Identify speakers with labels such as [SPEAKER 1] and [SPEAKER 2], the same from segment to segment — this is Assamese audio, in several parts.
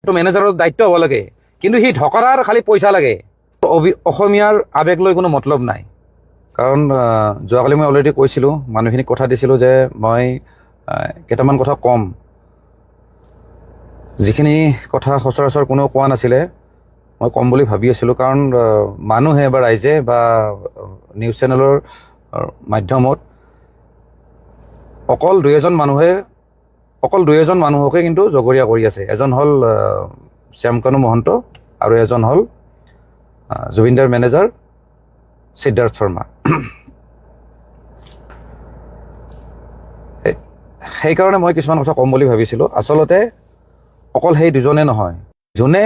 [SPEAKER 1] সেইটো মেনেজাৰৰ দায়িত্ব হ'ব লাগে, কিন্তু সি ঢকৰাৰ খালি পইচা লাগে। অসমীয়াৰ আৱেগ লৈ কোনো মতলব নাই। কাৰণ যোৱাকালি মই অলৰেডি কৈছিলোঁ, মানুহখিনিক কথা দিছিলোঁ যে মই কেইটামান কথা ক'ম, যিখিনি কথা সচৰাচৰ কোনেও কোৱা নাছিলে মই ক'ম বুলি ভাবি আছিলোঁ। কাৰণ মানুহে বা ৰাইজে বা নিউজ চেনেলৰ মাধ্যমত অকল দুই এজন মানুহকে কিন্তু জগৰীয়া কৰি আছে। এজন হ'ল শ্যামকানু মহন্ত আৰু এজন হ'ল জুবিনদাৰ মেনেজাৰ সিদ্ধাৰ্থ শৰ্মা। সেইকাৰণে মই কিছুমান কথা ক'ম বুলি ভাবিছিলোঁ। আচলতে অকল সেই দুজনে নহয়, যোনে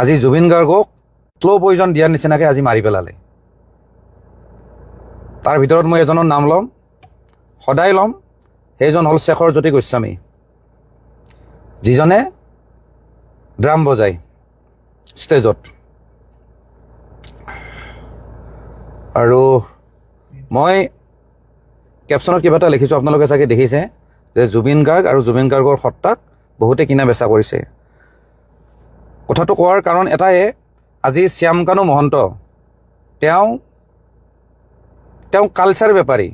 [SPEAKER 1] আজি জুবিন গাৰ্গক শ্ল' পয়জন দিয়াৰ নিচিনাকৈ আজি মাৰি পেলালে। তাৰ ভিতৰত মই এজনৰ নাম ল'ম, সদায় ল'ম। সেইজন হ'ল শেখৰ জ্যোতি গোস্বামী, যিজনে ড্ৰাম বজায় ষ্টেজত। আৰু মই কেপশ্যনত কিবা এটা লিখিছোঁ, আপোনালোকে চাগে দেখিছে যে জুবিন গাৰ্গ আৰু জুবিন গাৰ্গৰ সত্তাক বহুতে কিনা বেচা কৰিছে। কথাটো কোৱাৰ কাৰণ এটাই, আজি শ্যামকানু মহন্ত তেওঁ কালচাৰ বেপাৰী।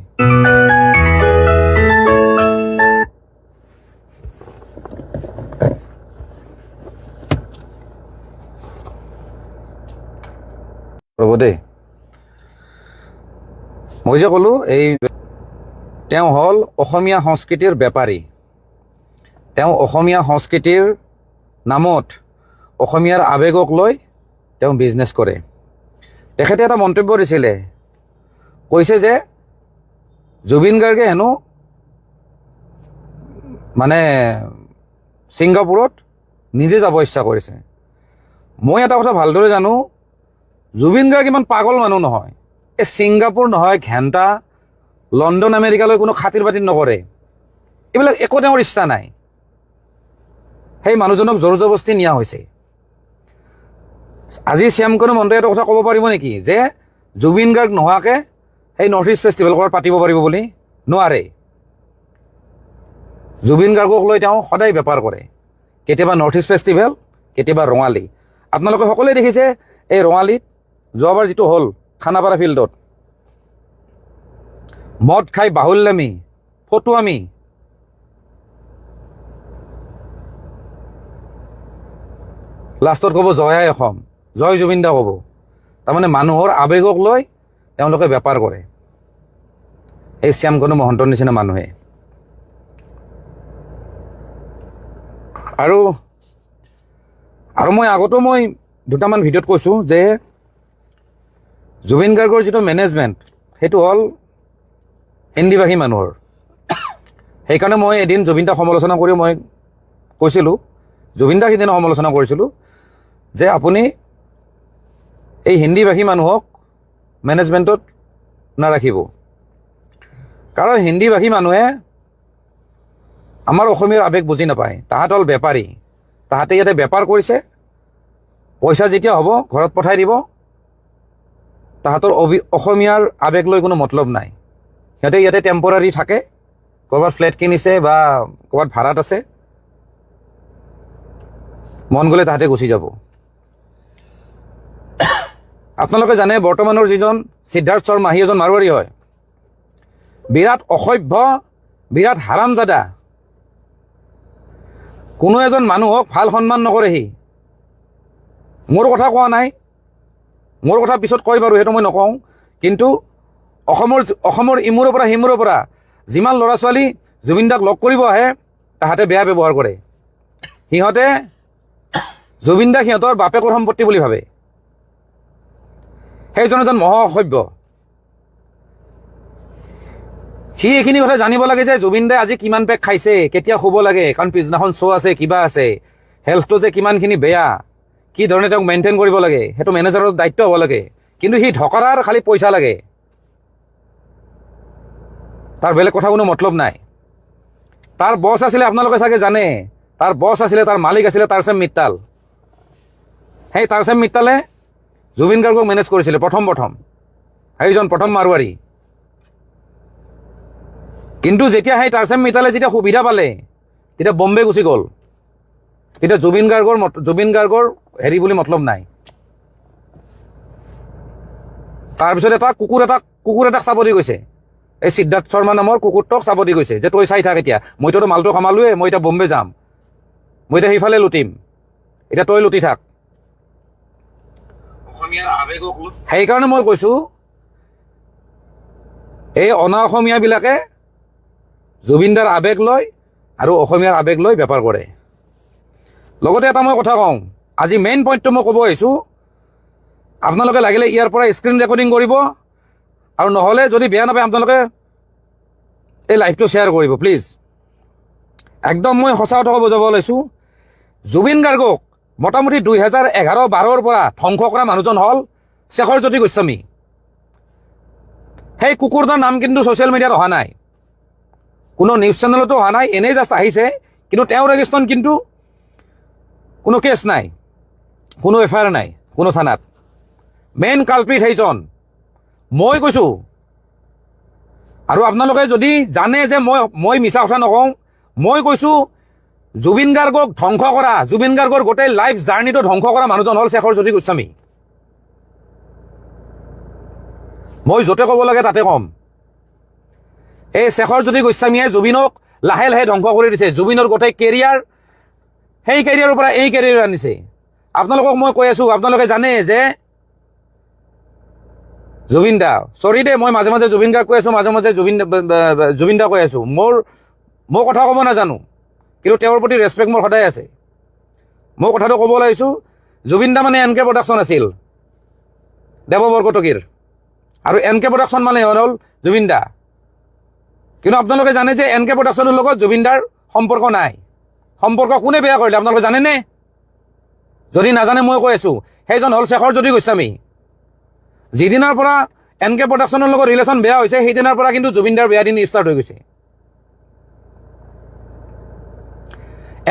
[SPEAKER 1] ৰ'ব দেই, মই যে ক'লোঁ তেওঁ হ'ল অসমীয়া সংস্কৃতিৰ বেপাৰী। তেওঁ অসমীয়া সংস্কৃতিৰ নামত অসমীয়াৰ আৱেগক লৈ তেওঁ বিজনেছ কৰে। তেখেতে এটা মন্তব্য দিছিলে, কৈছে যে জুবিন গাৰ্গে হেনো মানে ছিংগাপুৰত নিজে যাব ইচ্ছা কৰিছে। মই এটা কথা ভালদৰে জানো, জুবিন গাৰ্গ ইমান পাগল মানুহ নহয়। এই ছিংগাপুৰ নহয়, ঘেণ্টা, লণ্ডন, আমেৰিকালৈ কোনো খাতিৰ বাতিৰ নকৰে। এইবিলাক একো তেওঁৰ ইচ্ছা নাই। সেই মানুহজনক জোৰ জবস্তি নিয়া হৈছে। আজি শ্যামকানু মহন্তই এটা কথা ক'ব পাৰিব নেকি যে জুবিন গাৰ্গ নোহোৱাকৈ সেই নৰ্থ ইষ্ট ফেষ্টিভেল ক'ৰবাত পাতিব পাৰিব বুলি? নোৱাৰে। জুবিন গাৰ্গক লৈ তেওঁ সদায় বেপাৰ কৰে। কেতিয়াবা নৰ্থ ইষ্ট ফেষ্টিভেল, কেতিয়াবা ৰঙালী। আপোনালোকে সকলোৱে দেখিছে এই ৰঙালীত যোৱাবাৰ যিটো হ'ল খানাপাৰা ফিল্ডত, মদ খাই বাহুল্যামি, ফটুৱামি। লাষ্টত ক'ব জয় আই অসম, জয় জুবিন দা ক'ব। তাৰমানে মানুহৰ আৱেগক লৈ তেওঁলোকে বেপাৰ কৰে, এই শ্যামকানু মহন্তৰ নিচিনা মানুহে। আৰু মই আগতো দুটামান ভিডিঅ'ত কৈছোঁ যে জুবিন গাৰ্গৰ যিটো মেনেজমেণ্ট, সেইটো হ'ল হিন্দীভাষী মানুহৰ। সেইকাৰণে মই এদিন জুবিন দাক সমালোচনা কৰি মই কৈছিলোঁ, জুবিন দাক সিদিনা সমালোচনা কৰিছিলোঁ যে আপুনি এই হিন্দীভাষী মানুহক মেনেজমেণ্টত নাৰাখিব। কাৰণ হিন্দীভাষী মানুহে আমাৰ অসমীয়াৰ আৱেগ বুজি নাপায়। তাহাঁত হ'ল বেপাৰী। তাহাঁতে ইয়াতে বেপাৰ কৰিছে, পইচা যেতিয়া হ'ব ঘৰত পঠাই দিব। তাহাঁতৰ অসমীয়াৰ আৱেগ লৈ কোনো মতলব নাই। সিহঁতে ইয়াতে টেম্পৰাৰী থাকে, ক'ৰবাত ফ্লেট কিনিছে বা ক'ৰবাত ভাড়াত আছে, মন গ'লে তাহাঁতে গুচি যাব। আপোনালোকে জানে বৰ্তমানৰ যিজন সিদ্ধাৰ্থ শৰ্মা, সি এজন মাৰোৱাৰী হয়। বিৰাট অসভ্য, বিৰাট হাৰামজাদা। কোনো এজন মানুহক ভাল সন্মান নকৰে সি। মোৰ কথা কোৱা নাই, মোৰ কথা পিছত কয় বাৰু, সেইটো মই নকওঁ। কিন্তু অসমৰ ইমূৰৰ পৰা সিমূৰৰ পৰা যিমান ল'ৰা ছোৱালী জুবিন দাক লগ কৰিব আহে, তাহাঁতে বেয়া ব্যৱহাৰ কৰে। সিহঁতে জুবিন দাক সিহঁতৰ বাপেকৰ সম্পত্তি বুলি ভাবে। সেইজন এজন মহা অসভ্য। সি এইখিনি কথা জানিব লাগে যে জুবিন দাই আজি কিমান পেক খাইছে, কেতিয়া শুব লাগে, কাৰণ পিছদিনাখন শ্ব' আছে, কিবা আছে, হেল্থটো যে কিমানখিনি বেয়া, কি ধৰণে তেওঁক মেইনটেইন কৰিব লাগে, সেইটো মেনেজাৰৰ দায়িত্ব হ'ব লাগে। কিন্তু সি ঢকৰাৰ খালি পইচা লাগে, তাৰ বেলেগ কথা কোনো মতলব নাই। তাৰ বছ আছিলে, আপোনালোকে চাগে জানে, তাৰ বছ আছিলে, তাৰ মালিক আছিলে টাৰ্চেম মিট্টাল। সেই টাৰ্চেম মিট্টালে জুবিন গাৰ্গক মেনেজ কৰিছিলে প্ৰথম সেইজন প্ৰথম মাৰোৱাৰী। কিন্তু যেতিয়া সেই টাৰ্চেম মিট্টালে যেতিয়া সুবিধা পালে, তেতিয়া বম্বে গুচি গ'ল। তেতিয়া জুবিন গাৰ্গৰ হেৰি বুলি মতলব নাই। তাৰপিছত কুকুৰ এটাক চাব দি গৈছে, এই সিদ্ধাৰ্থ শৰ্মা নামৰ কুকুৰটোক চাব দি গৈছে যে তই চাই থাক, এতিয়া মইতো মালটো কামালোৱে, মই এতিয়া বম্বে যাম, মই এতিয়া সেইফালে লুটিম, এতিয়া তই লুটি থাক। সেইকাৰণে মই কৈছোঁ এই অনা অসমীয়াবিলাকে জুবিনদাৰ আৱেগ লয় আৰু অসমীয়াৰ আৱেগ লৈ বেপাৰ কৰে। লগতে এটা মই কথা কওঁ, আজি মেইন পইণ্টটো মই ক'ব আহিছোঁ, আপোনালোকে লাগিলে ইয়াৰ পৰা স্ক্ৰীন ৰেকৰ্ডিং কৰিব, আৰু নহ'লে যদি বেয়া নাপায় আপোনালোকে এই লাইভটো শ্বেয়াৰ কৰিব প্লিজ। একদম মই সঁচা কথা ক'ব যাব ওলাইছোঁ, জুবিন গাৰ্গক মোটামুটি 2011-12 পৰা ধ্বংস কৰা মানুহজন হ'ল শেখৰজ্যোতি গোস্বামী। সেই কুকুৰটোৰ নাম কিন্তু ছ'চিয়েল মিডিয়াত অহা নাই, কোনো নিউজ চেনেলতো অহা নাই, এনেই জাষ্ট আহিছে, কিন্তু তেওঁৰ এগেইনষ্টত কিন্তু কোনো কেছ নাই, কোনো এফআইআৰ নাই কোনো থানাত। মেইন কালপ্ৰিট সেইজন, মই কৈছোঁ। আৰু আপোনালোকে যদি জানে যে মই মিছা কথা নকওঁ, মই কৈছোঁ জুবিন গাৰ্গক ধ্বংস কৰা, জুবিন গাৰ্গৰ গোটেই লাইফ জাৰ্ণিটো ধ্বংস কৰা মানুহজন হ'ল শেখৰজ্যোতি গোস্বামী। মই য'তে ক'ব লাগে তাতে ক'ম। এই শেখৰজ্যোতি গোস্বামীয়ে জুবিনক লাহে লাহে ধ্বংস কৰি দিছে, জুবিনৰ গোটেই কেৰিয়াৰ, সেই কেৰিয়াৰৰ পৰা এই কেৰিয়াৰ আনিছে। আপোনালোকক মই কৈ আছোঁ, আপোনালোকে জানে যে জুবিন দা, চৰি দেই মই মাজে মাজে জুবিন দাক কৈ আছোঁ, মাজে মাজে জুবিন দা কৈ আছোঁ, মই কথা ক'ব নাজানো, কিন্তু তেওঁৰ প্ৰতি ৰেচপেক্ট মোৰ সদায় আছে। মই কথাটো ক'ব লাগিছোঁ, জুবিন দা মানে এনকে প্ৰডাকশ্যন আছিল দেৱ বৰকটকীৰ, আৰু এনকে প্ৰডাকশ্যন মানে হ'ল জুবিন দা। কিন্তু আপোনালোকে জানে যে এনকে প্ৰডাকশ্যনৰ লগত জুবিন দাৰ সম্পৰ্ক নাই। সম্পৰ্ক কোনে বেয়া কৰিলে আপোনালোকে জানেনে? যদি নাজানে মই কৈ আছোঁ, সেইজন হ'ল শেখৰজ্যোতি গোস্বামী। যিদিনাৰ পৰা এনকে প্ৰডাকশ্যনৰ লগত ৰিলেশ্যন বেয়া হৈছে, সেইদিনাৰ পৰা কিন্তু জুবিন দাৰ বেয়া দিন ষ্টাৰ্ট হৈ গৈছে।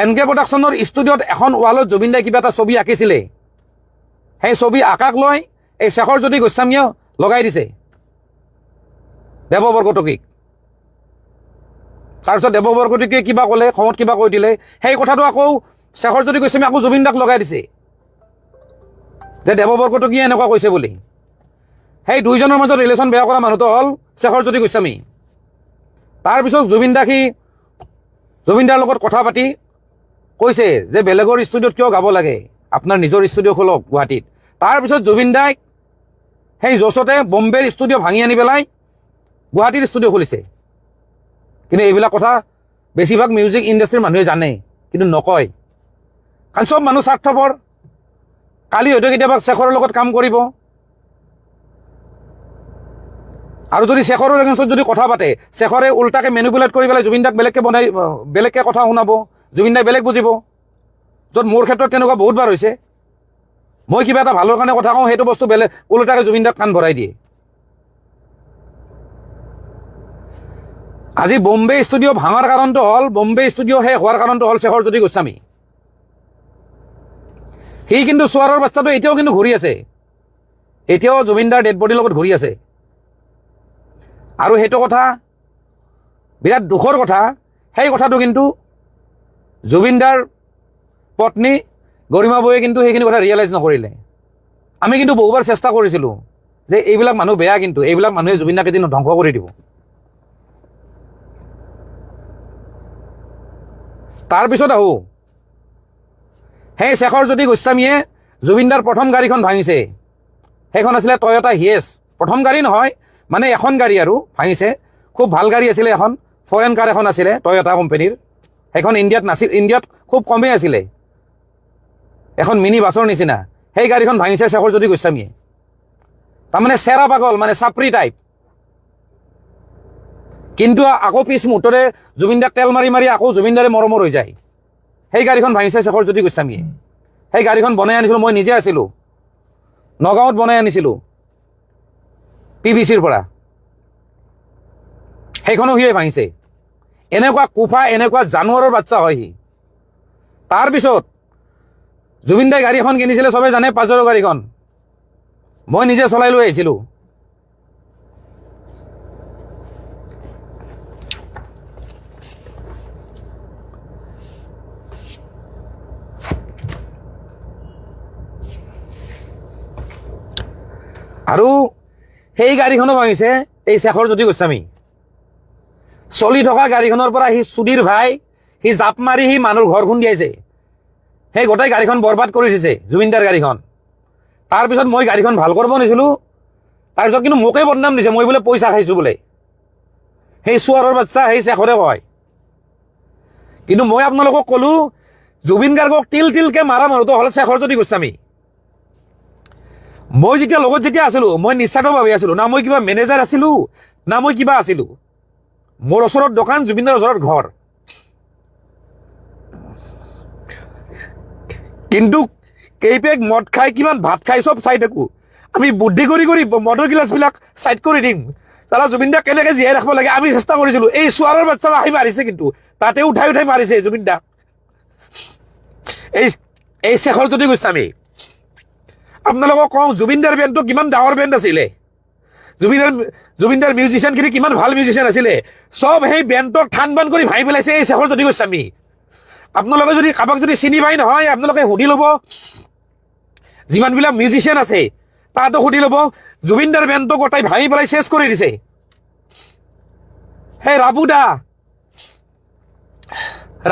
[SPEAKER 1] এনকে প্ৰডাকশ্যনৰ ষ্টুডিঅ'ত এখন ৱালত জুবিন দাই কিবা এটা ছবি আঁকিছিলে, সেই ছবি আঁকাক লৈ এই শেখৰজ্যোতি গোস্বামীয়ে লগাই দিছে দেৱ বৰকটকীক। তাৰপিছত দেৱ বৰকটকীয়ে কিবা ক'লে, খঙত কিবা কৈ দিলে, সেই কথাটো আকৌ শেখৰজ্যোতি গোস্বামী আকৌ জুবিন দাক লগাই দিছে যে দেৱ বৰকটকীয়ে এনেকুৱা কৈছে বুলি। সেই দুইজনৰ মাজত ৰিলেশ্যন বেয়া কৰা মানুহটো হ'ল শেখৰজ্যোতি গোস্বামী। তাৰপিছত জুবিন দাৰ লগত কথা পাতি কৈছে যে বেলেগৰ ষ্টুডিঅ'ত কিয় গাব লাগে, আপোনাৰ নিজৰ ষ্টুডিঅ' খোলক গুৱাহাটীত। তাৰপিছত জুবিন দাই সেই জচতে বম্বেৰ ষ্টুডিঅ' ভাঙি আনি পেলাই গুৱাহাটীৰ ষ্টুডিঅ' খুলিছে। কিন্তু এইবিলাক কথা বেছিভাগ মিউজিক ইণ্ডাষ্ট্ৰীৰ মানুহে জানে, কিন্তু নকয়, কাৰণ চব মানুহ স্বাৰ্থপৰ। কালি হয়তো কেতিয়াবা শেখৰৰ লগত কাম কৰিব, আৰু যদি শেখৰৰ এগেইনষ্টত যদি কথা পাতে, শেখৰে উল্টাকে মেনিপুলেট কৰি পেলাই জুবিন দাক বেলেগকে কথা শুনাব, জুবিন দাই বেলেগ বুজিব। য'ত মোৰ ক্ষেত্ৰত তেনেকুৱা বহুতবাৰ হৈছে, মই কিবা এটা ভালৰ কাৰণে কথা কওঁ, সেইটো বস্তু বেলেগ উল্টাকে জুবিন দাক কাণ ভৰাই দিয়ে। আজি বম্বে ষ্টুডিঅ' ভাঙাৰ কাৰণটো হ'ল, বম্বে ষ্টুডিঅ' শেষ হোৱাৰ কাৰণটো হ'ল শেখৰজ্যোতি গোস্বামী। সি কিন্তু চোৱাৰৰ বাচ্চাটো এতিয়াও কিন্তু ঘূৰি আছে, এতিয়াও জুবিন দাৰ ডেড বডিৰ লগত ঘূৰি আছে। আৰু সেইটো কথা বিৰাট দুখৰ কথা, সেই কথাটো কিন্তু জুবিন দাৰ পত্নী গৰিমা বৌয়ে কিন্তু সেইখিনি কথা ৰিয়েলাইজ নকৰিলে। আমি কিন্তু বহুবাৰ চেষ্টা কৰিছিলোঁ যে এইবিলাক মানুহ বেয়া, কিন্তু এইবিলাক মানুহে জুবিন দাক এদিন ধ্বংস কৰি দিব। তাৰপিছত আহোঁ, সেই শেখৰজ্যোতি গোস্বামীয়ে জুবিন দাৰ প্ৰথম গাড়ীখন ভাঙিছে, সেইখন আছিলে টয়টা হিয়েছ। প্ৰথম গাড়ী নহয়, মানে এখন গাড়ী আৰু ভাঙিছে, খুব ভাল গাড়ী আছিলে, এখন ফৰেন কাৰ এখন আছিলে টয়টা কোম্পানীৰ। সেইখন ইণ্ডিয়াত নাছিল, ইণ্ডিয়াত খুব কমেই আছিলে, এখন মিনি বাছৰ নিচিনা। সেই গাড়ীখন ভাঙিছে শেখৰজ্যোতি গোস্বামীয়ে। তাৰমানে চেৰা পাগল, মানে চাপৰি টাইপ। কিন্তু আকৌ পিছ মুহূৰ্ততে জুবিন দাক তেল মাৰি মাৰি আকৌ জুবিন দাৰে মৰমৰ হৈ যায়। সেই গাড়ীখন ভাঙিছে শেখৰজ্যোতি গোস্বামীয়ে। সেই গাড়ীখন বনাই আনিছিলোঁ, মই নিজে আছিলোঁ, নগাঁৱত বনাই আনিছিলোঁ PVCৰ পৰা। সেইখনো সিয়ে ভাঙিছে। এনেকুৱা কোফা, এনেকুৱা জানুৱাৰৰ বাচ্চা হয় সি। তাৰপিছত জুবিন দাই গাড়ী এখন কিনিছিলে, চবে জানে, পাজেৰ' গাড়ীখন মই নিজে চলাই লৈ আহিছিলোঁ। আৰু সেই গাড়ীখনো ভাঙিছে এই শেখৰজ্যোতি গোস্বামী। চলি থকা গাড়ীখনৰ পৰা সি সুধীৰ ভাই সি জাপ মাৰি সি মানুহৰ ঘৰ খুন্দিয়াইছে। সেই গোটেই গাড়ীখন বৰবাদ কৰি দিছে জুবিনদাৰ গাড়ীখন। তাৰপিছত মই গাড়ীখন ভাল কৰিব নিছিলোঁ, তাৰপিছত কিন্তু মোকে বদনাম দিছে, মই বোলে পইচা খাইছোঁ বোলে। সেই চোৱাৰৰ বাচ্চা সেই শেখৰে কয়। কিন্তু মই আপোনালোকক ক'লোঁ জুবিন গাৰ্গক তিল তিলকে মাৰা মানুহটো হ'ল শেখৰজ্যোতি গোস্বামী। মই যেতিয়া লগত যেতিয়া আছিলোঁ মই নিস্বাৰ্থভাৱে আছিলোঁ, না মই কিবা মেনেজাৰ আছিলোঁ না মই কিবা আছিলোঁ। মোৰ ওচৰত দোকান, জুবিনদাৰ ওচৰত ঘৰ। কিন্তু কেইপেক মদ খাই কিমান ভাত খাই চব চাই থাকোঁ। আমি বুদ্ধি কৰি কৰি মদৰ গিলাচবিলাক চাইড কৰি দিম। তালা জুবিনদাক কেনেকৈ জীয়াই ৰাখিব লাগে আমি চেষ্টা কৰিছিলোঁ। এই চোৱাৰৰ বাচ্চা আহি মাৰিছে, কিন্তু তাতে উঠাই উঠাই মাৰিছে জুবিনদাক এই শেখৰজ্যোতি গোস্বামী। আপোনালোকক কওঁ জুবিনদাৰ বেণ্ডটো কিমান ডাঙৰ বেণ্ড আছিলে, জুবিনদাৰ মিউজিচিয়ানখিনি কিমান ভাল মিউজিচিয়ান আছিলে, চব সেই বেণ্ডক ঠান বান কৰি ভাঙি পেলাইছে এই শেখৰজ্যোতি গোস্বামী। আপোনালোকে যদি কাৰোবাক যদি চিনি পাই নহয় আপোনালোকে সুধি ল'ব, যিমানবিলাক মিউজিচিয়ান আছে তাতো সুধি ল'ব, জুবিনদাৰ বেণ্ডটো গোটাই ভাঙি পেলাই চেছ কৰি দিছে। সেই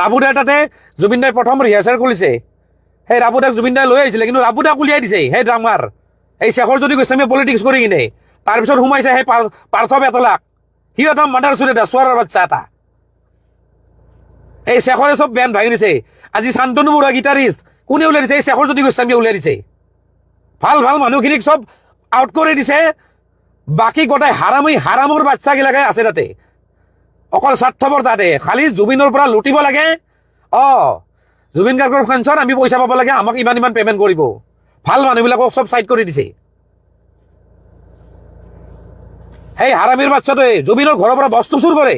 [SPEAKER 1] ৰাবুদাৰ তাতে জুবিনদাই প্ৰথম ৰিহাৰ্চেল কৰিছে। সেই ৰাবুদাক জুবিনদাই লৈ আহিছিলে, কিন্তু ৰাবুদাক উলিয়াই দিছে সেই ড্ৰামাৰ এই শেখৰজ্যোতি গোস্বামীয়ে পলিটিক্স কৰি কিনে। তাৰপিছত সোমাইছে সেই পাৰ্থ বেতলাক, সি এটা মাদাৰ চুৰ এটা চোৱাৰৰ বাচ্চা এটা। এই শেখৰে চব বেণ্ড ভাঙি দিছে। আজি শান্তনু বৰুৱা গীটাৰিষ্ট কোনে উলিয়াই দিছে? এই শেখৰজ্যোতি গোস্বামীয়ে উলিয়াই দিছে। ভাল ভাল মানুহখিনিক চব আউট কৰি দিছে, বাকী গোটাই হাৰামৰ বাচ্চাগিলাকে আছে তাতে, অকল স্বাৰ্থপৰ তাতে, খালি জুবিনৰ পৰা লুটিব লাগে। জুবিন গাৰ্গৰ ফাংচন আমি পইচা পাব লাগে, আমাক ইমান ইমান পেমেণ্ট কৰিব। ভাল মানুহবিলাকক চব চাইড কৰি দিছে। সেই হাৰামীৰ বাচ্চাটোৱে জুবিনৰ ঘৰৰ পৰা বস্তু চুৰ কৰে,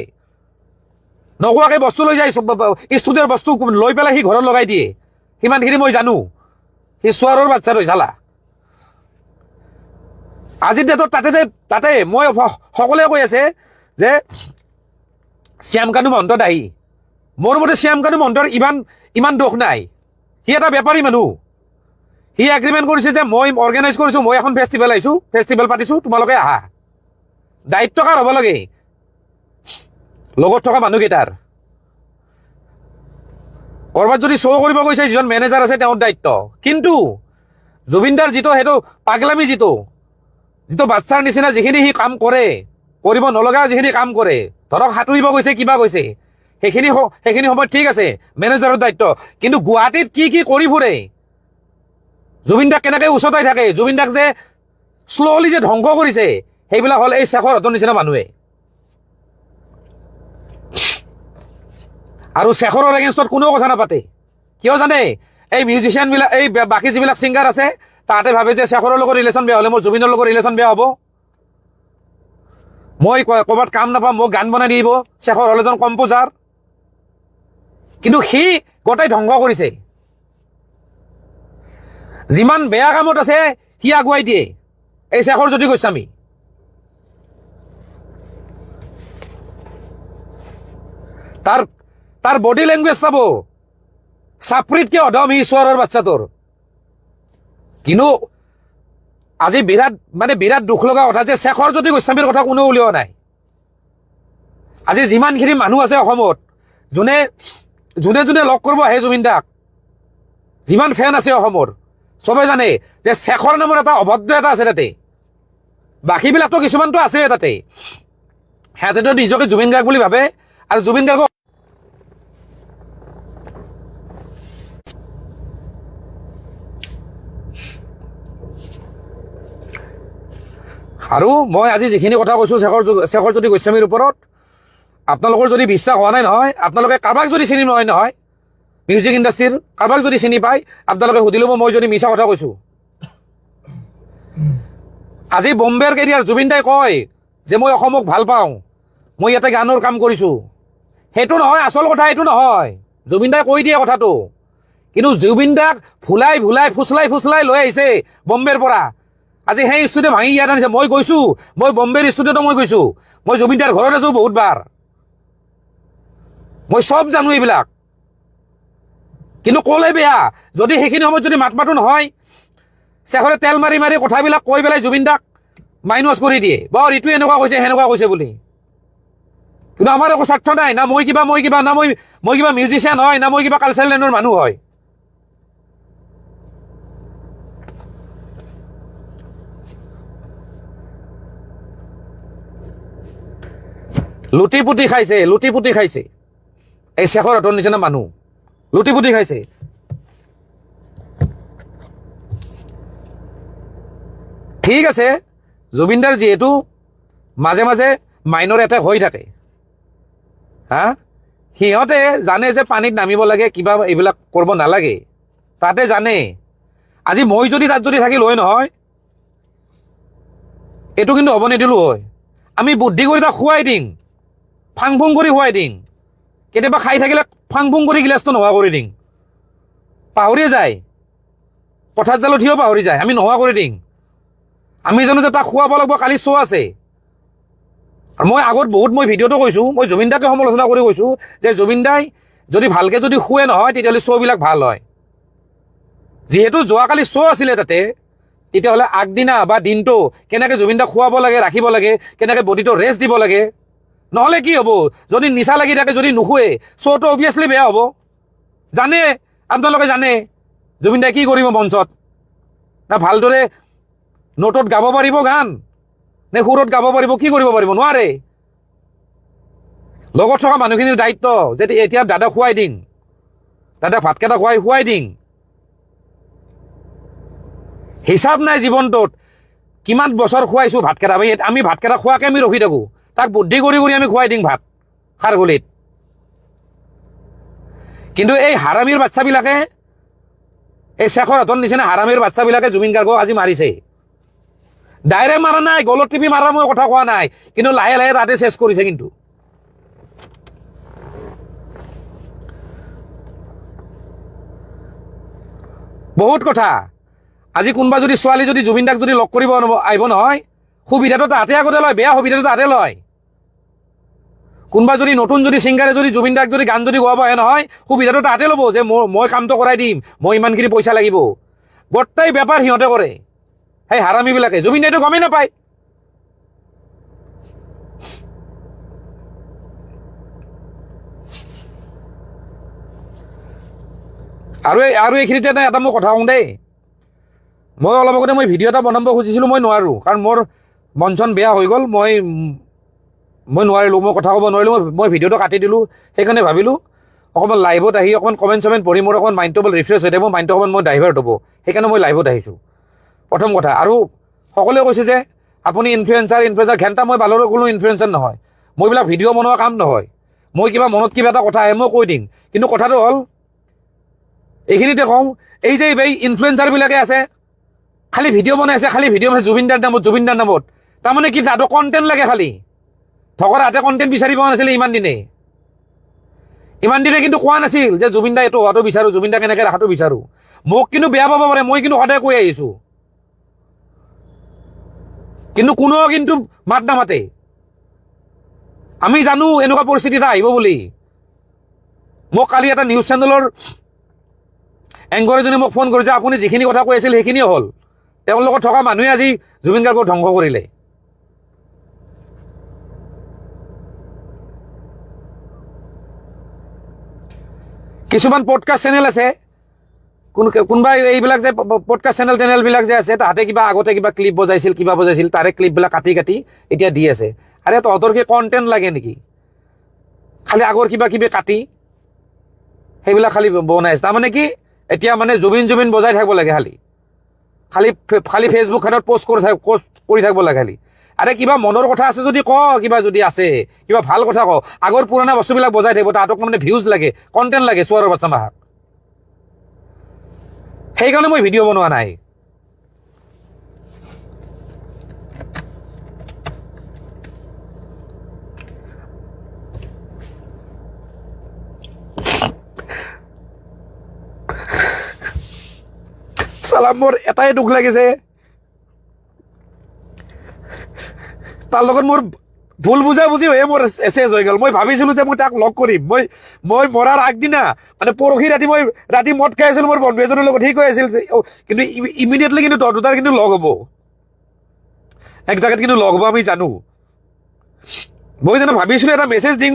[SPEAKER 1] নোকোৱাকে বস্তু লৈ যায়, ষ্টুডিঅ'ৰ বস্তু লৈ পেলাই সি ঘৰত লগাই দিয়ে। সিমানখিনি মই জানো। সি চোৱাৰৰ বাচ্চাটো চালা। আজিৰ ডেটত তাতে মই সকলোৱে কৈ আছে যে শ্যামকানু মহন্ত দায়ী। মোৰ মতে শ্যামকানু মহন্তৰ ইমান দোষ নাই। সি এটা বেপাৰী মানুহ। সি এগ্ৰিমেণ্ট কৰিছে যে মই অৰ্গেনাইজ কৰিছোঁ, মই এখন ফেষ্টিভেল পাতিছোঁ, তোমালোকে আহা। দায়িত্ব কাৰ হ'ব লাগে? লগত থকা মানুহকেইটাৰ। ক'ৰবাত যদি শ্ব' কৰিব গৈছে যিজন মেনেজাৰ আছে তেওঁৰ দায়িত্ব। কিন্তু জুবিনদাৰ যিটো সেইটো পাগলামি, যিটো বাচ্চাৰ নিচিনা যিখিনি সি কাম কৰে, কৰিব নলগা যিখিনি কাম কৰে, ধৰক সাঁতুৰিব গৈছে কিবা গৈছে, সেইখিনি সময়ত ঠিক আছে মেনেজাৰৰ দায়িত্ব। কিন্তু গুৱাহাটীত কি কৰি ফুৰে, জুবিনদাক কেনেকৈ উচতাই থাকে, জুবিনদাক যে শ্ল'লি যে ধ্বংস কৰিছে, সেইবিলাক হ'ল এই শেখৰহঁতৰ নিচিনা মানুহে। আৰু শেখৰৰ এগেইনষ্টত কোনেও কথা নাপাতে। কিয় জানে? এই মিউজিচিয়ানবিলাক, এই বাকী যিবিলাক ছিংগাৰ আছে তাহাঁতে ভাবে যে শেখৰৰ লগত ৰিলেশ্যন বেয়া হ'লে মোৰ জুবিনৰ লগত ৰিলেশ্যন বেয়া হ'ব, মই ক'ৰবাত কাম নাপাম, মোক গান বনাই দিব। শেখৰ হ'ল এজন কম্প'জাৰ, কিন্তু সি গোটাই ধ্বংস কৰিছে। যিমান বেয়া কামত আছে সি আগুৱাই দিয়ে এই শেখৰজ্যোতি গোস্বামী। তাৰ বডি লেংগুৱেজ চাব, চাপৰিতকে অধম সি চোৱাৰৰ বাচ্চাটোৰ। কিন্তু আজি বিৰাট দুখ লগা কথা যে শেখৰজ্যোতি গোস্বামীৰ কথা কোনেও উলিওৱা নাই। আজি যিমানখিনি মানুহ আছে অসমত, যোনে লগ কৰিব আহে জুবিনদাক, যিমান ফেন আছে অসমৰ, চবে জানে যে শেখৰ নামৰ এটা অভদ্ৰ এটা আছে তাতে। বাকীবিলাকতো কিছুমানতো আছে তাতে, সিহঁতেতো নিজকে জুবিন গাৰ্গ বুলি ভাবে। আৰু জুবিন গাৰ্গক আৰু মই আজি যিখিনি কথা কৈছোঁ শেখৰজ্যোতি গোস্বামীৰ ওপৰত, আপোনালোকৰ যদি বিশ্বাস হোৱা নাই নহয়, আপোনালোকে কাৰোবাক যদি চিনি নহয় মিউজিক ইণ্ডাষ্ট্ৰীৰ কাৰোবাক যদি চিনি পায় আপোনালোকে সুধি ল'ব মই যদি মিছা কথা কৈছোঁ। আজি বম্বেৰ কেৰিয়াৰ জুবিনদাই কয় যে মই অসমক ভাল পাওঁ, মই ইয়াতে গানৰ কাম কৰিছোঁ। সেইটো নহয় আচল কথা, এইটো নহয়। জুবিনদাই কৈ দিয়ে কথাটো, কিন্তু জুবিনদাক ফুচলাই লৈ আহিছে বম্বেৰ পৰা। আজি সেই ষ্টুডিঅ' ভাঙি ইয়াত আনিছে। মই গৈছোঁ, মই বম্বেৰ ষ্টুডিঅ'তো মই গৈছোঁ, মই জুবিনদাৰ ঘৰত আছোঁ বহুতবাৰ, মই চব জানো এইবিলাক। কিন্তু ক'লে বেয়া, যদি সেইখিনি সময়ত যদি মাত মাতো নহয়, শেখৰে তেল মাৰি কথাবিলাক কৈ পেলাই জুবিনদাক মাইন্ড ৱাছ কৰি দিয়ে বাৰু এইটো এনেকুৱা কৈছে সেনেকুৱা কৈছে বুলি কিন্তু আমাৰ একো স্বাৰ্থ নাই না মই কিবা না মই কিবা মিউজিচিয়ান হয় না মই কিবা কালচাৰেল লাইনৰ মানুহ হয় লুটি পুটি খাইছে এই শেখৰ হতৰ নিচিনা মানুহ লুটি পুটি খাইছে ঠিক আছে জুবিনদাৰ যিহেতু মাজে মাজে মাইনৰ এটেক হৈ থাকে হা সিহঁতে জানে যে পানীত নামিব লাগে কিবা এইবিলাক কৰিব নালাগে তাতে জানে আজি মই যদি তাত যদি থাকিল হয় নহয় এইটো কিন্তু হ'ব নিদিলোঁ হয় আমি বুদ্ধি কৰি তাক খুৱাই দিম ফাং ফুং কৰি খুৱাই দিম কেতিয়াবা খাই থাকিলে ফাং ফুং কৰি গিলাচটো নোহোৱা কৰি দিম পাহৰিয়ে যায় পথাৰ জালত সিও পাহৰি যায় আমি নোহোৱা কৰি দিম আমি জানো যে তাক খুৱাব লাগিব কালি শ্ব' আছে আৰু মই আগত বহুত মই ভিডিঅ'টো কৈছোঁ মই জুবিন দাকে সমালোচনা কৰি কৈছোঁ যে জুবিন দাই যদি ভালকৈ যদি শুৱে নহয় তেতিয়াহ'লে শ্ব'বিলাক ভাল হয় যিহেতু যোৱাকালি শ্ব' আছিলে তাতে তেতিয়াহ'লে আগদিনা বা দিনটো কেনেকৈ জুবিন দাক খুৱাব লাগে ৰাখিব লাগে কেনেকৈ বডিটো ৰেষ্ট দিব লাগে নহ'লে কি হ'ব যদি নিচা লাগি থাকে যদি নুশুৱে শ্ব'টো অভিয়াছলি বেয়া হ'ব জানে আপোনালোকে জানে জুবিন দাই কি কৰিব মঞ্চত না ভালদৰে নোটত গাব পাৰিব গান নে সুৰত গাব পাৰিব কি কৰিব পাৰিব নোৱাৰে লগত থকা মানুহখিনিৰ দায়িত্ব যে এতিয়া দাদা খুৱাই দিম দাদা ভাতকেইটা খুৱাই দিম হিচাপ নাই জীৱনটোত কিমান বছৰ খুৱাইছোঁ ভাতকেইটা আমি ভাতকেইটা খোৱাকৈ আমি ৰখি থাকোঁ তাক বুদ্ধি কৰি আমি খুৱাই দিম ভাত খাৰঘুলিত কিন্তু এই হাৰামীৰ বাচ্চাবিলাকে এই শেখৰ হতৰ নিচিনা হাৰামীৰ বাচ্চাবিলাকে জুবিন গাৰ্গক আজি মাৰিছে ডাইৰেক্ট মাৰা নাই গলত টিপি মাৰা মই কথা কোৱা নাই কিন্তু লাহে লাহে তাতে চেছ কৰিছে কিন্তু বহুত কথা আজি কোনোবা যদি ছোৱালী যদি জুবিন দাক যদি লগ কৰিব আহিব নহয় সুবিধাটো তাহাঁতে আগতে লয় বেয়া সুবিধাটো তাহাঁতে লয় কোনোবা যদি নতুন যদি ছিংগাৰে যদি জুবিন দাক যদি গান যদি গোৱাব আহে নহয় সুবিধাটো তাহাঁতে ল'ব যে মই কামটো কৰাই দিম মই ইমানখিনি পইচা লাগিব গোটেই বেপাৰ সিহঁতে কৰে সেই হাৰামীবিলাকে জুবিন দাইটো গমেই নাপায় আৰু এইখিনিতে এটা মই কথা কওঁ দেই মই অলপ আগতে মই ভিডিঅ' এটা বনাব খুজিছিলোঁ মই নোৱাৰোঁ কাৰণ মোৰ মন চন বেয়া হৈ গ'ল মই নোৱাৰিলোঁ মই কথা ক'ব নোৱাৰিলোঁ মই ভিডিঅ'টো কাটি দিলোঁ সেইকাৰণে ভাবিলোঁ অকণমান লাইভত আহি অকণমান কমেণ্ট চমেণ্ট পঢ়ি মোৰ অকণমান মাইণ্ডটো অকণমান ৰিফ্ৰেছ হৈ থাকিব মাইণ্ডটো অকণমান মই ডাইভাৰ্ট হ'ব সেইকাৰণে মই লাইভত আহিছোঁ প্ৰথম কথা আৰু সকলোৱে কৈছে যে আপুনি ইনফ্লুৱেঞ্চাৰ ঘেণ্টা মই বালৰৰ কোনো ইনফ্লুৱেঞ্চাৰ নহয় মই এইবিলাক ভিডিঅ' বনোৱা কাম নহয় মই কিবা মনত কিবা এটা কথা আহে মই কৈ দিম কিন্তু কথাটো হ'ল এইখিনিতে কওঁ এই যে এই ইনফ্লুৱেঞ্চাৰবিলাকে আছে খালি ভিডিঅ' বনাই আছে খালি ভিডিঅ' বনাইছে জুবিনদাৰ নামত তাৰমানে কি তাহাঁতক কণ্টেণ্ট লাগে খালি ধকৰ হাতে কণ্টেণ্ট বিচাৰি পোৱা নাছিলে ইমান দিনে কিন্তু কোৱা নাছিল যে জুবিন দা এইটো হোৱাটো বিচাৰোঁ জুবিন দা কেনেকৈ ৰখাটো বিচাৰোঁ মোক কিন্তু বেয়া পাব পাৰে মই কিন্তু সদায় কৈ আহিছোঁ কিন্তু কোনেও কিন্তু মাত নামাতে আমি জানো এনেকুৱা পৰিস্থিতি এটা আহিব বুলি মোক কালি এটা নিউজ চেনেলৰ এংকৰ এজনে মোক ফোন কৰিছে আপুনি যিখিনি কথা কৈ আছিল সেইখিনিয়ে হ'ল তেওঁৰ লগত থকা মানুহে আজি জুবিন গাৰ্গক ধ্বংস কৰিলে কিছুমান পডকাষ্ট চেনেল আছে কোনোবা এইবিলাক যে পডকাষ্ট চেনেলবিলাক যে আছে তাহাঁতে কিবা আগতে কিবা ক্লিপ বজাইছিল তাৰে ক্লিপবিলাক কাটি এতিয়া দি আছে আৰে তহঁতৰ কি কণ্টেণ্ট লাগে নেকি খালি আগৰ কিবা কাটি সেইবিলাক খালি বনাইছে তাৰমানে কি এতিয়া মানে জুবিন বজাই থাকিব লাগে খালি ফেচবুকখনত পোষ্ট কৰি থাকিব লাগে খালি আৰে কিবা মনৰ কথা আছে যদি কিবা যদি আছে কিবা ভাল কথা আগৰ পুৰণা বস্তুবিলাক বজাই থাকিব তাহাঁতক মানে ভিউজ লাগে কণ্টেণ্ট লাগে চোৱাৰৰ বাচ্চা মাহাক সেইকাৰণে মই ভিডিঅ' বনোৱা নাই চালাম মোৰ এটাই দুখ লাগিছে তাৰ লগত মোৰ ভুল বুজাবুজি হৈয়ে মোৰ এছেজ হৈ গ'ল মই ভাবিছিলোঁ যে মই তাক লগ কৰিম মই মৰাৰ আগদিনা মানে পৰহি ৰাতি মদ খাই আছিলোঁ মোৰ বন্ধু এজনৰ লগত সি কৈ আছিল কিন্তু ইমিডিয়েটলি কিন্তু দুটাৰ কিন্তু লগ হ'ব এক জাগাত কিন্তু লগ পাম আমি জানো। মই জানো ভাবিছিলো এটা মেছেজ দিম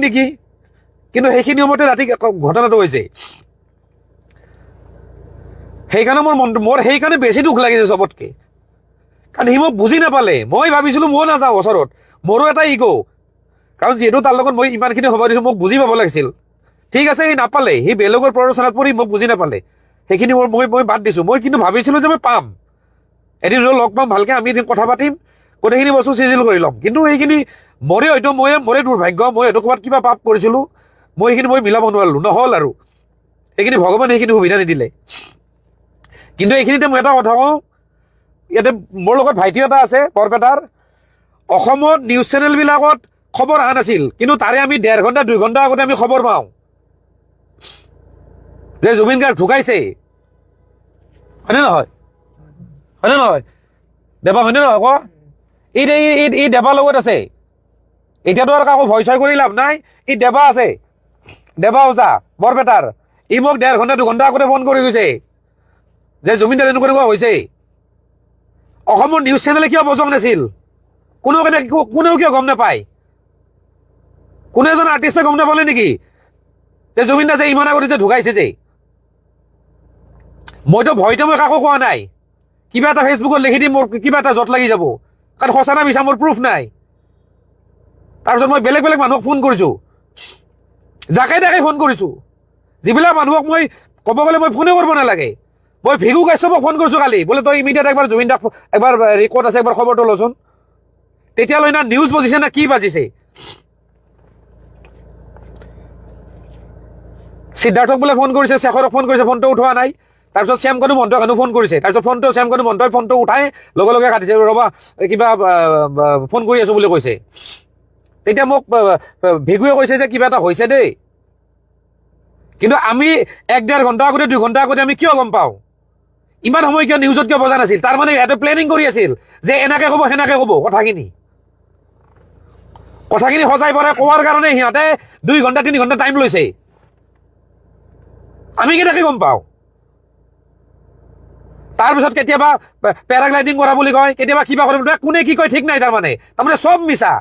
[SPEAKER 1] নেকি, কিন্তু সেইখিনি সময়তে ৰাতি ঘটনাটো হৈছে। সেইকাৰণে মোৰ সেইকাৰণে বেছি দুখ লাগিছে চবতকে, কাৰণ সি মোক বুজি নাপালে। মই ভাবিছিলো মই নাযাওঁ ওচৰত, মোৰো এটা ইগ', কাৰণ যিহেতু তাৰ লগত মই ইমানখিনি সময় দিছোঁ মোক বুজি পাব লাগিছিল। ঠিক আছে, সি নাপালে, সি বেলেগৰ প্ৰৰোচনাত পৰি মোক বুজি নাপালে, সেইখিনি মই বাদ দিছোঁ। মই কিন্তু ভাবিছিলোঁ যে মই পাম, এদিন লগ পাম, ভালকৈ আমি এদিন কথা পাতিম, গোটেইখিনি বস্তু চিজিল কৰি ল'ম। কিন্তু এইখিনি মোৰে দুৰ্ভাগ্য, মই হয়তো ক'ৰবাত কিবা পাপ কৰিছিলোঁ, সেইখিনি মিলাব নোৱাৰিলোঁ, নহ'ল আৰু সেইখিনি ভগৱানে সেইখিনি সুবিধা নিদিলে। কিন্তু এইখিনিতে মই এটা কথা কওঁ, ইয়াতে মোৰ লগত ভাইটি এটা আছে বৰপেটাৰ, অসমত নিউজ চেনেলবিলাকত খবৰ অহা নাছিল, কিন্তু তাৰে আমি 1.5 ঘণ্টা 2 ঘণ্টা আগতে আমি খবৰ পাওঁ যে জুবিন গাৰ্গ ঢুকাইছে। হয়নে নহয়? দেৱা, হয়নে নহয় ক? ই দেৱাৰ লগত আছে, এতিয়াতো আৰু কাকো ভয় চয় কৰি লাভ নাই। ই দেৱা আছে, দেৱা ওজা বৰপেটাৰ, ই মোক 1.5 ঘণ্টা 2 ঘণ্টা আগতে ফোন কৰি গৈছে যে জুবিন দাৰ এনেকুৱা হৈছে। অসমৰ নিউজ চেনেলে কিয় বজং নাছিল? কোনেও কিয় গম নাপায়? কোনো এজন আৰ্টিষ্টে গম নাপালে নেকি যে জুবিন দা যে ইমান আগতে যে ঢুকাইছে যে? মইতো ভয়তো মই কাকো কোৱা নাই, কিবা এটা ফেচবুকত লিখি দিম, মোৰ কিবা এটা জট লাগি যাব, কাৰণ সঁচা না মিছা মোৰ প্ৰুফ নাই। তাৰপিছত মই বেলেগ মানুহক ফোন কৰিছোঁ, যাকে তাকে ফোন কৰিছোঁ, যিবিলাক মানুহক মই ক'ব গ'লে মই ফোনে কৰিব নালাগে। মই ভিগু কাশ্যপক ফোন কৰিছোঁ কালি, বোলে তই ইমিডিয়েট একবাৰ জুবিন দাক একবাৰ ক'ত আছে একবাৰ খবৰটো লচোন। তেতিয়ালৈ না নিউজ বাজিছে না কি বাজিছে। সিদ্ধাৰ্থক বোলে ফোন কৰিছে, শেখৰক ফোন কৰিছে, ফোনটো উঠোৱা নাই। তাৰপিছত শ্যামকানু মহন্তকানো ফোন কৰিছে, তাৰপিছত শ্যামকানু মহন্তই ফোনটো উঠাই লগে কাটিছে, ৰ'বা কিবা ফোন কৰি আছো বুলি কৈছে। তেতিয়া মোক ভিগুৱে কৈছে যে কিবা এটা হৈছে দেই, কিন্তু আমি 1.5 ঘণ্টা আগতে 2 ঘণ্টা আগতে আমি কিয় গম পাওঁ? ইমান সময় কিয় নিউজত কিয় বজা নাছিল? তাৰমানে সিহঁতে প্লেনিং কৰি আছিল যে এনেকে ক'ব সেনেকে ক'ব। কথাখিনি সজাই পৰাই কোৱাৰ কাৰণে সিহঁতে 2 ঘণ্টা 3 ঘণ্টা টাইম লৈছে। আমি কেনেকে গম পাওঁ? তাৰপিছত কেতিয়াবা পেৰাগ্লাইডিং কৰা বুলি কয়, কেতিয়াবা কিবা কৰে, কোনে কি কয় ঠিক নাই। তাৰমানে চব মিছা।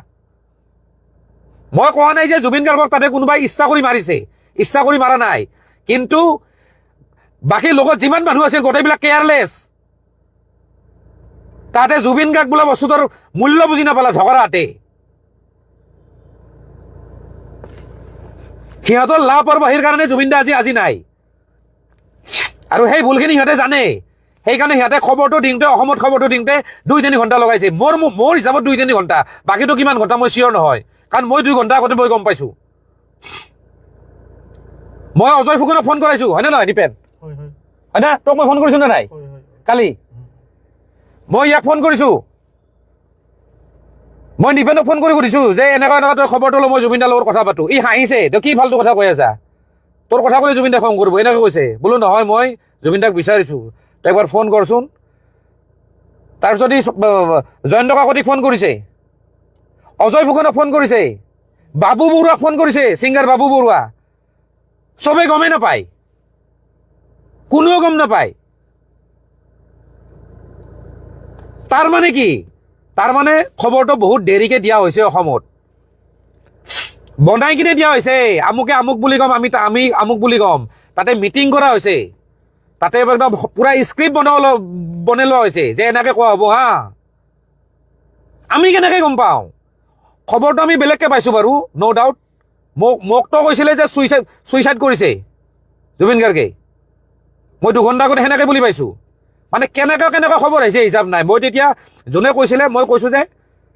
[SPEAKER 1] মই কোৱা নাই যে জুবিন গাৰ্গক তাতে কোনোবাই ইচ্ছা কৰি মাৰিছে, ইচ্ছা কৰি মাৰা নাই, কিন্তু বাকী লগত যিমান মানুহ আছিল গোটেইবিলাক কেয়াৰলেছ। তাতে জুবিন গাৰ্গ বোলা বস্তুটোৰ মূল্য বুজি নাপালা ঢকৰাতে। সিহঁতৰ লাপৰবাহীৰ কাৰণে জুবিন দা আজি নাই, আৰু সেই ভুলখিনি সিহঁতে জানে। সেইকাৰণে সিহঁতে খবৰটো দিওঁতে, অসমত খবৰটো দিওঁতে 2-3 ঘণ্টা লগাইছে। মোৰ হিচাপত 2-3 ঘণ্টা, বাকীটো কিমান ঘণ্টা মই চিয়ৰ নহয়, কাৰণ মই 2 ঘণ্টা আগতে মই গম পাইছো। মই অজয় ফুকনক ফোন কৰাইছো, হয়নে নহয় দীপেন? হয় না? তোক মই ফোন কৰিছো নে নাই কালি? মই ইয়াক ফোন কৰিছো, মই দীপেনক ফোন কৰি সুধিছো যে এনেকুৱা তই খবৰটো ল, মই জুবিন দাৰ লগত কথা পাতো। ই হাঁহিছে, তই কি ফাল্টু কথা কৈ আছা, তোৰ কথা ক'লে জুবিন দাক খং কৰিব, এনেকে কৈছে। বোলো নহয়, মই জুবিন দাক বিচাৰিছো, তই একবাৰ ফোন কৰচোন। তাৰপিছত ই জয়ন্ত কাকতিক ফোন কৰিছে, অজয় ফুকনক ফোন কৰিছে, বাবু বৰুৱাক ফোন কৰিছে, ছিংগাৰ বাবু বৰুৱা। চবেই গমেই নাপায়, কোনেও গম নাপায়। তাৰমানে কি? তাৰমানে খবৰটো বহুত দেৰিকে দিয়া হৈছে, অসমত বনাই কিনে দিয়া হৈছে। আমুকে আমুক বুলি কম, আমি আমুক বুলি কম, তাতে মিটিং কৰা হৈছে, তাতে একদম পুৰা স্ক্ৰিপ্ট বনাই লোৱা হৈছে যে এনেকে কোৱা হ'ব। হা, আমি কেনেকে গম পাওঁ? খবৰটো আমি বেলেগকে পাইছো বাৰু, ন' ডাউট। মোকতো কৈছিলে যে চুইচাইড কৰিছে জুবিন গাৰ্গে, মই 2 ঘণ্টা আগতে সেনেকে বুলি পাইছো। মানে কেনেকুৱা খবৰ আহিছে হিচাপ নাই। মই তেতিয়া যোনে কৈছিলে, মই কৈছো যে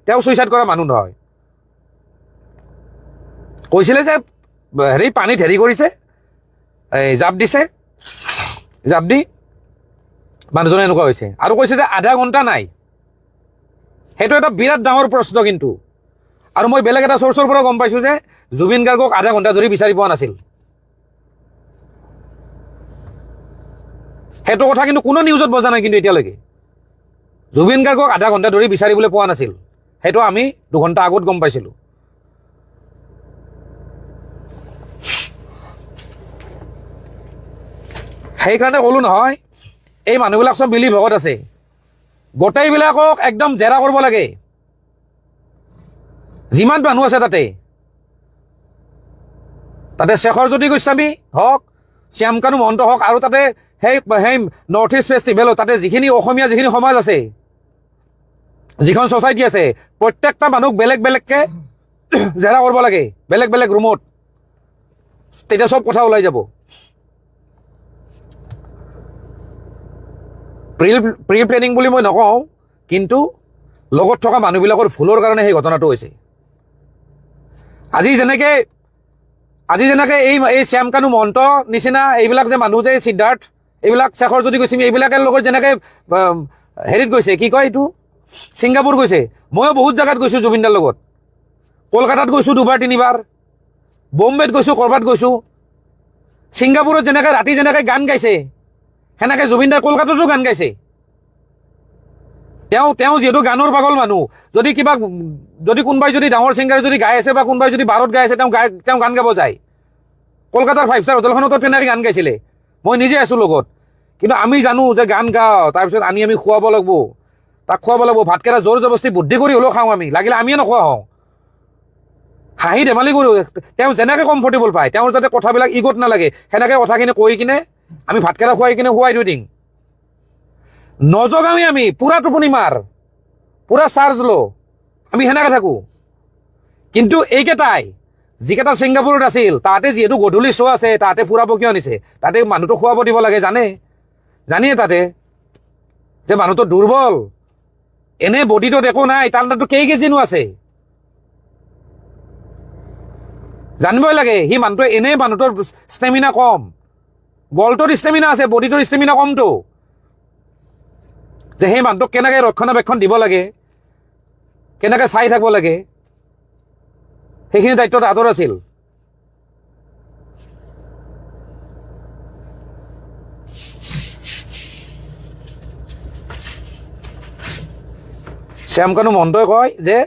[SPEAKER 1] তেওঁ চুইচাইড কৰা মানুহ নহয়। কৈছিলে যে পানীত কৰিছে, জাপ দিছে, জাপ দি মানুহজনে এনেকুৱা হৈছে। আৰু কৈছে যে আধা ঘণ্টা নাই। সেইটো এটা বিৰাট ডাঙৰ প্ৰশ্ন কিন্তু। আৰু মই বেলেগ এটা চ'ৰ্চৰ পৰা গম পাইছো যে জুবিন গাৰ্গক আধা ঘণ্টা ধৰি বিচাৰি পোৱা নাছিল। সেইটো কথা কিন্তু কোনো নিউজত বজা নাই কিন্তু এতিয়ালৈকে। জুবিন গাৰ্গক আধা ঘণ্টা ধৰি বিচাৰিবলৈ পোৱা নাছিল, সেইটো আমি 2 ঘণ্টা আগত গম পাইছিলো। সেইকাৰণে ক'লো নহয়, এই মানুহবিলাক চব মিলি ভগত আছে। গোটেইবিলাকক একদম জেৰা কৰিব লাগে, যিমান মানুহ আছে তাতে শেখৰজ্যোতি গোস্বামী হওক, শ্যামকানু মহন্ত হওক, আৰু তাতে সেই নৰ্থ ইষ্ট ফেষ্টিভেলত তাতে যিখিনি অসমীয়া যিখিনি সমাজ আছে, যিখন ছ'চাইটি আছে, প্ৰত্যেকটা মানুহক বেলেগ বেলেগকৈ জেৰা কৰিব লাগে, বেলেগ বেলেগ ৰুমত। তেতিয়া চব কথা ওলাই যাব। প্ৰি প্লেনিং বুলি মই নকওঁ, কিন্তু লগত থকা মানুহবিলাকৰ ভুলৰ কাৰণে সেই ঘটনাটো হৈছে। আজি যেনেকৈ এই শ্যামকানু মহন্ত নিচিনা এইবিলাক যে মানুহ যে সিদ্ধাৰ্থ, এইবিলাক শেখৰজ্যোতি গোস্বামী, এইবিলাকৰ লগত যেনেকৈ হেৰিত গৈছে, কি কয় এইটো, ছিংগাপুৰ গৈছে। ময়ো বহুত জেগাত গৈছোঁ জুবিনদাৰ লগত, কলকাতাত গৈছোঁ 2-3 বম্বেত গৈছোঁ, ক'ৰবাত গৈছোঁ। ছিংগাপুৰত যেনেকৈ ৰাতি যেনেকৈ গান গাইছে, সেনেকৈ জুবিনদাই কলকাতাতো গান গাইছে। তেওঁ যিহেতু গানৰ পাগল মানুহ, যদি কোনোবাই যদি ডাঙৰ ছিংগাৰ যদি গাই আছে বা কোনোবাই যদি বাৰত গাই আছে, তেওঁ গান গাব যায়। কলকাতাৰ 5-star হোটেলখনতো তেনেকৈ গান গাইছিলে, মই নিজে আছোঁ লগত। কিন্তু আমি জানো যে গান গাওঁ, তাৰপিছত আমি খুৱাব লাগিব, তাক খুৱাব লাগিব, ভাতকেইটা জোৰ জবস্তি বুদ্ধি কৰি হ'লেও খাওঁ আমি, লাগিলে আমিয়ে নোখোৱা হওঁ, হাঁহি ধেমালি কৰোঁ। তেওঁ যেনেকৈ কমফৰ্টেবল পায়, তেওঁৰ যাতে কথাবিলাক ইগত নালাগে, সেনেকৈ কথাখিনি কৈ কিনে আমি ভাতকেইটা খুৱাই কিনে শুৱাই থৈ দিম। নজগাওঁৱে আমি, পুৰা টোপনি মাৰ, পুৰা চাৰ্জ ল, আমি সেনেকৈ থাকোঁ। কিন্তু এইকেইটাই যিকেইটা ছিংগাপুৰত আছিল, তাতে যিহেতু গধূলি শ্ব' আছে, তাতে ফুৰাব কিয় আনিছে? তাতে মানুহটো খুৱাব দিব লাগে, জানিয়ে তাতে যে মানুহটো দুৰ্বল, এনে বডিটোত একো নাই, তাৰ তাতো কেই কেজিনো আছে, জানিবই লাগে। সি মানুহটোৱে এনেই মানুহটোৰ ষ্টেমিনা কম, গলটোৰ ষ্টেমিনা আছে, বডিটোৰ ষ্টেমিনা কমটো। যে সেই মানুহটোক কেনেকৈ ৰক্ষণাবেক্ষণ দিব লাগে, কেনেকৈ চাই থাকিব লাগে, সেইখিনি দায়িত্ব তাহাঁতৰ আছিল। শ্যামকানু মহন্তই কয় যে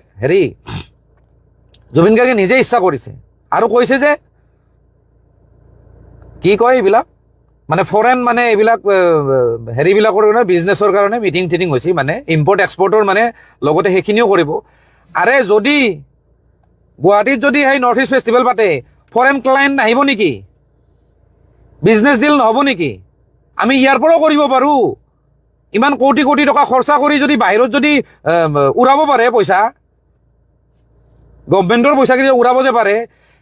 [SPEAKER 1] জুবিন গাৰ্গে নিজে ইচ্ছা কৰিছে, আৰু কৈছে যে কি কয় এইবিলাক মানে ফৰেন মানে এইবিলাক হেৰিবিলাকৰ কাৰণে বিজনেছৰ কাৰণে মিটিং টিটিং হৈছে, মানে ইম্পৰ্ট এক্সপৰ্টৰ মানে লগতে সেইখিনিও কৰিব। আৰে যদি গুৱাহাটীত যদি সেই নৰ্থ ইষ্ট ফেষ্টিভেল পাতে, ফৰেন ক্লায়েণ্ট নাহিব নেকি? বিজনেছ ডিল নহ'ব নেকি? আমি ইয়াৰ পৰাও কৰিব পাৰোঁ। ইমান কোটি কোটি টকা খৰচা কৰি যদি বাহিৰত যদি উৰাব পাৰে পইচা, গভমেণ্টৰ পইচা কিন্তু উৰাব যে পাৰে,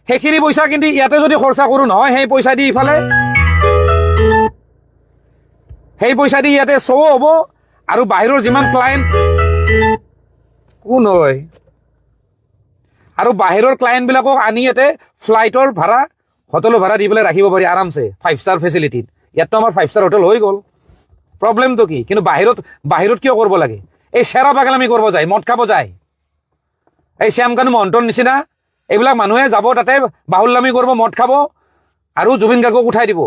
[SPEAKER 1] সেইখিনি পইচা কিন্তু ইয়াতে যদি খৰচা কৰোঁ নহয়, সেই পইচা দি ইফালে ইয়াতে শ্ব' হ'ব, আৰু বাহিৰৰ যিমান ক্লায়েণ্ট কোন হয়, আৰু বাহিৰৰ ক্লায়েণ্টবিলাকক আনি ইয়াতে ফ্লাইটৰ ভাড়া, হোটেলৰ ভাড়া দি পেলাই ৰাখিব পাৰি আৰামছে 5-star ফেচিলিটিত। ইয়াততো আমাৰ 5-star হোটেল হৈ গ'ল, প্ৰব্লেমটো কি? কিন্তু বাহিৰত কিয় কৰিব লাগে? এই চেৰা পাগলামি কৰিব যায়, মদ খাব যায়। এই শ্যামকানু মহন্তৰ নিচিনা এইবিলাক মানুহে যাব তাতে, বাহুল্লামি কৰিব, মদ খাব, আৰু জুবিন গাৰ্গক উঠাই দিব।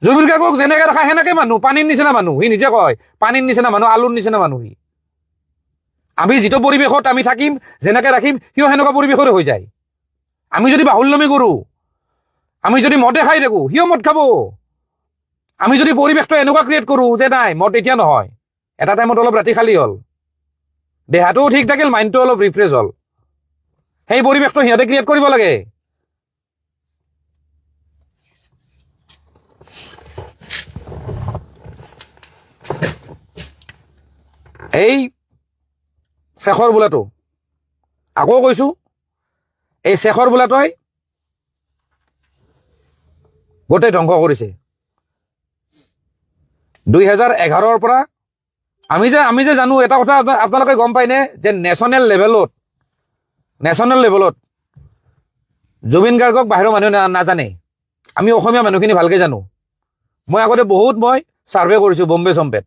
[SPEAKER 1] জুবিন গাৰ্গক যেনেকৈ ৰাখা সেনেকৈ মানুহ, পানীৰ নিচিনা মানুহ। সি নিজে কয় পানীৰ নিচিনা মানুহ, আলুৰ নিচিনা মানুহ। সি আমি যিটো পৰিৱেশত আমি থাকিম, যেনেকৈ ৰাখিম, সিও সেনেকুৱা পৰিৱেশৰে হৈ যায়। আমি যদি বাহুল্লামি কৰোঁ, আমি যদি মদে খাই থাকোঁ, সিও মদ খাব। আমি যদি পৰিৱেশটো এনেকুৱা ক্ৰিয়েট কৰোঁ যে নাই মদ এতিয়া নহয়, এটা টাইমত অলপ ৰাতি খালী হ'ল, দেহাটোও ঠিক থাকিল, মাইণ্ডটো অলপ ৰিফ্ৰেছ হ'ল, সেই পৰিৱেশটো সিহঁতে ক্ৰিয়েট কৰিব লাগে। এই শেখৰ বোলাটো, আকৌ কৈছোঁ, এই শেখৰ বোলাটোৱে গোটেই ধ্বংস কৰিছে। 2011 পৰা আমি যে জানো, এটা কথা আপোনালোকে গম পায়নে, যে নেশ্যনেল লেভেলত জুবিন গাৰ্গক বাহিৰৰ মানুহে নাজানে, আমি অসমীয়া মানুহখিনি ভালকৈ জানো। মই আগতে মই ছাৰ্ভে কৰিছোঁ বম্বে চম্বেত,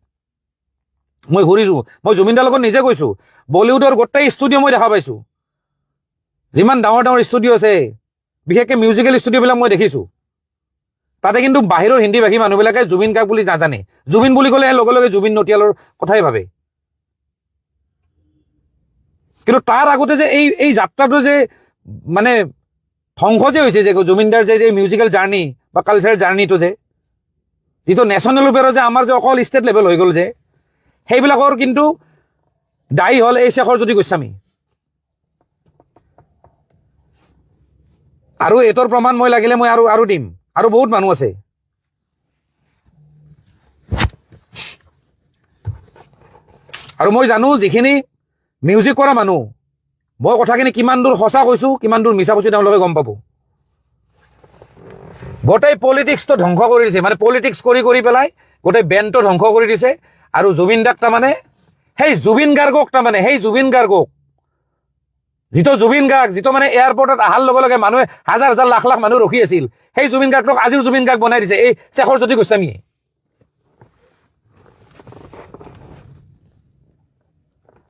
[SPEAKER 1] মই ঘূৰিছোঁ, মই জুবিনদাৰ লগত নিজে গৈছোঁ। বলিউডৰ গোটেই ষ্টুডিঅ' মই দেখা পাইছোঁ, যিমান ডাঙৰ ডাঙৰ ষ্টুডিঅ' আছে, বিশেষকৈ মিউজিকেল ষ্টুডিঅ'বিলাক মই দেখিছোঁ। তাতে কিন্তু বাহিৰৰ হিন্দী ভাষী মানুহবিলাকে জুবিন গাৰ্গ বুলি নাজানে। জুবিন বুলি ক'লে লগে লগে জুবিন নটিয়ালৰ কথাই ভাবে। কিন্তু তাৰ আগতে যে এই যাত্ৰাটো যে মানে ধ্বংস যে হৈছে, যে জুবিনদাৰ যে মিউজিকেল জাৰ্ণি বা কালচাৰেল জাৰ্ণিটো যে যিটো নেশ্যনেল লেভেলৰ, যে আমাৰ যে অকল ষ্টেট লেভেল হৈ গ'ল, যে সেইবিলাকৰ কিন্তু দায়ী হ'ল এই শেখৰজ্যোতি গোস্বামী। আৰু এইটোৰ প্ৰমাণ মই লাগিলে মই আৰু দিম, আৰু বহুত মানুহ আছে। আৰু মই জানো যিখিনি মিউজিক কৰা মানুহ, মই কথাখিনি কিমান দূৰ সঁচা কৈছোঁ কিমান দূৰ মিছা কৈছোঁ তেওঁলোকে গম পাব। গোটেই পলিটিক্সটো ধ্বংস কৰি দিছে, মানে পলিটিক্স কৰি পেলাই গোটেই বেণ্ডটো ধ্বংস কৰি দিছে। আৰু জুবিন দাক তাৰমানে সেই জুবিন গাৰ্গক যিটো জুবিন গাৰ্গ, যিটো মানে এয়াৰপৰ্টত অহাৰ লগে লগে মানুহে হাজাৰ হাজাৰ লাখ লাখ মানুহ ৰখি আছিল, সেই জুবিন গাৰ্গক আজিও জুবিন গাৰ্গ বনাই দিছে এই শেখৰজ্যোতি গোস্বামীয়ে।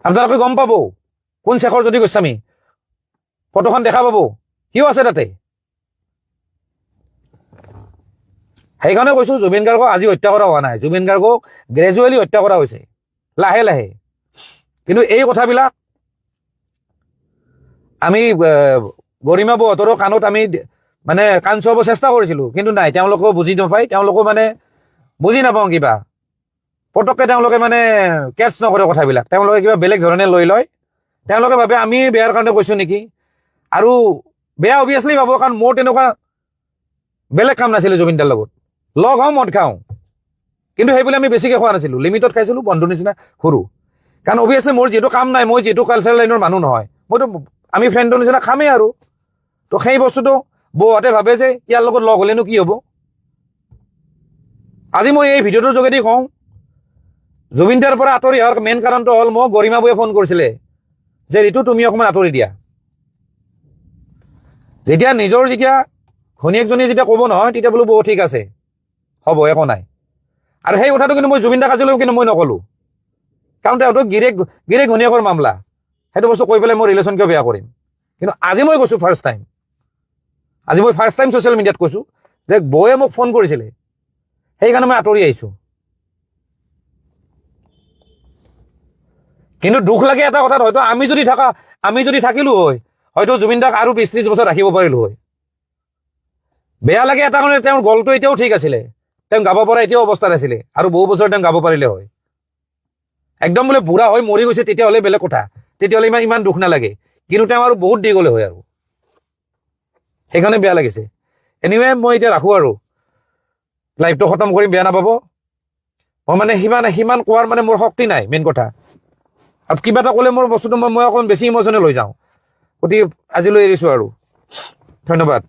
[SPEAKER 1] আপোনালোকে গম পাব কোন শেখৰজ্যোতি গোস্বামী, ফটোখন দেখা পাব, কিয় আছে তাতে। সেইকাৰণে কৈছোঁ জুবিন গাৰ্গক আজি হত্যা কৰা হোৱা নাই, জুবিন গাৰ্গক গ্ৰেজুৱেলি হত্যা কৰা হৈছে, লাহে লাহে। কিন্তু এই কথাবিলাক আমি গৰিমা বৌহঁতৰো কাণত আমি মানে কাণ চুৱাব চেষ্টা কৰিছিলোঁ, কিন্তু নাই, তেওঁলোকেও বুজি নাপায়, তেওঁলোকেও মানে বুজি নাপাওঁ কিবা পটককৈ তেওঁলোকে মানে কেটচ নকৰে কথাবিলাক, তেওঁলোকে কিবা বেলেগ ধৰণে লৈ লয়। তেওঁলোকে ভাবে আমি বেয়াৰ কাৰণে কৈছোঁ নেকি, আৰু বেয়া অভিয়াছলি পাব, কাৰণ মোৰ তেনেকুৱা বেলেগ কাম নাছিলে জুবিনদাৰ লগত। লগ হওঁ, মদ খাওঁ, কিন্তু সেইবুলি আমি বেছিকৈ খোৱা নাছিলোঁ, লিমিটত খাইছিলোঁ, বন্ধুৰ নিচিনা সৰু। কাৰণ অভিয়াছলি মোৰ যিহেতু কাম নাই, মই যিহেতু কালচাৰেল লাইনৰ মানুহ নহয়, মইতো আমি ফ্ৰেণ্ডৰ নিচিনা খামেই আৰু। তো সেই বস্তুটো বৌহঁতে ভাবে যে ইয়াৰ লগত লগ হ'লেনো কি হ'ব। আজি মই এই ভিডিঅ'টোৰ যোগেদি কওঁ, জুবিনদাৰ পৰা আঁতৰি অহাৰ মেইন কাৰণটো হ'ল মোক গৰিমা বৌয়ে ফোন কৰিছিলে যে ঋতু তুমি অকণমান আঁতৰি দিয়া। যেতিয়া ঘনীয়েকজনীয়ে যেতিয়া ক'ব নহয়, তেতিয়া বোলো বৌ ঠিক আছে, হ'ব, একো নাই। আৰু সেই কথাটো কিন্তু মই জুবিন দাক আজিলৈকে কিন্তু মই নক'লোঁ, কাৰণ তেওঁতো গিৰেক ঘনীয়েকৰ মামলা, সেইটো বস্তু কৈ পেলাই মই ৰিলেশ্যন কিয় বেয়া কৰিম। কিন্তু আজি মই কৈছোঁ ফাৰ্ষ্ট টাইম ছ'চিয়েল মিডিয়াত কৈছোঁ যে বৌয়ে মোক ফোন কৰিছিলে, সেইকাৰণে মই আঁতৰি আহিছোঁ। কিন্তু দুখ লাগে এটা কথাত, হয়তো আমি যদি থাকিলোঁ হয়, হয়তো জুবিন দাক আৰু 20-30 বছৰ ৰাখিব পাৰিলোঁ হয়। বেয়া লাগে এটা কাৰণে, তেওঁৰ গলটো এতিয়াও ঠিক আছিলে, তেওঁ গাব পৰা এতিয়াও অৱস্থাত আছিলে, আৰু বহু বছৰ তেওঁ গাব পাৰিলে হয়। একদম বোলে বুঢ়া হৈ মৰি গৈছে তেতিয়াহ'লে বেলেগ কথা, তেতিয়াহ'লে ইমান দুখ নালাগে, কিন্তু তেওঁ আৰু বহুত দি গ'লে হয়, আৰু সেইকাৰণে বেয়া লাগিছে। এনিৱে মই এতিয়া ৰাখোঁ, আৰু লাইভটো খতম কৰিম, বেয়া নাপাব। মই মানে সিমান কোৱাৰ মানে মোৰ শক্তি নাই, মেইন কথা। আৰু কিবা এটা ক'লে মোৰ বস্তুটো মই অকণমান বেছি ইম'চনেল হৈ যাওঁ, গতিকে আজিলৈ এৰিছোঁ আৰু। ধন্যবাদ।